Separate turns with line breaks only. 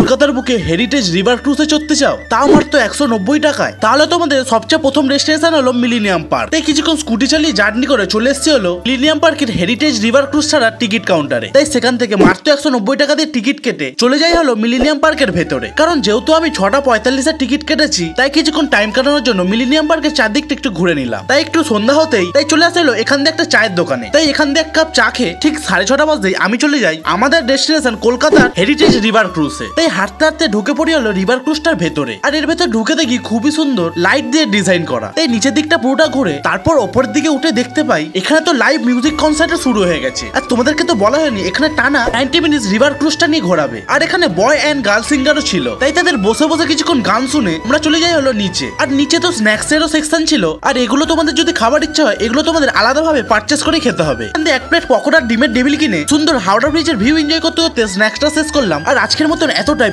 কলকাতার বুকে heritage river ক্রুজে চড়তে চাও, তাও মাত্র 190 টাকায়, তাহলে তোমাদের সবচেয়ে প্রথম ডেস্টিনেশন হলো মিলেনিয়াম পার্ক। তাই কিছুক্ষণ স্কুটি চালিয়ে জার্নি করে চলে এসেছি হলো মিলেনিয়াম পার্কের হেরিটেজ রিভার ক্রুজ ছাড়া টিকিট কাউন্টারে। তাই সেখান থেকে মাত্র 190 টাকা দিয়ে টিকিট কেটে চলে যাই হলো মিলেনিয়াম পার্কের ভেতরে। কারণ যেহেতু আমি 6টা 45-এর টিকিট কেটেছি, তাই কিছুক্ষণ টাইম কাটানোর জন্য মিলেনিয়াম পার্কের চারদিকটা একটু ঘুরে নিলাম। তাই একটু সন্ধ্যা হতেই তাই চলে আসলো এখান দিয়ে একটা চায়ের দোকানে। তাই এখান দিয়ে এক কাপ চা খেয়ে ঠিক 6:30 বাজতেই আমি চলে যাই আমাদের ডেস্টিনেশন কলকাতার হেরিটেজ রিভার ক্রুজে। তাই হাঁটতে হাঁটতে ঢুকে পড়ি হলো রিভার ক্রুজটার ভেতরে। আর এর ভেতর ঢুকে দেখি খুবই সুন্দর লাইট দিয়ে ডিজাইন করা। তাই নিচের দিকটা পুরোটা ঘুরে তারপর ওপরের দিকে উঠে দেখতে পাই এখানে তো লাইভ মিউজিক কনসার্ট শুরু হয়ে গেছে। আর তোমাদেরকে তো বলা হয়নি এখানে টানা 90 মিনিটস রিভার ক্রুজটা নিয়ে ঘোরাবে। আর এখানে বয় অ্যান্ড গার্ল সিঙ্গারও ছিল। তাই তাদের বসে বসে কিছুক্ষণ গান শুনে আমরা চলে যাই হলো নিচে। আর নিচে তো স্ন্যাক্স এরও সেকশন ছিল। আর এগুলো তোমাদের যদি খাবার ইচ্ছা হয় এগুলো তোমাদের আলাদাভাবে পারচেস করে খেতে হবে। এক প্লেট পকোড়ার ডিমের টেবিল কিনে সুন্দর হাওড়া ব্রিজের ভিউ এনজয় করতে করতে স্ন্যাক্সটা শেষ করলাম। আর আজকের মতন এতটাই।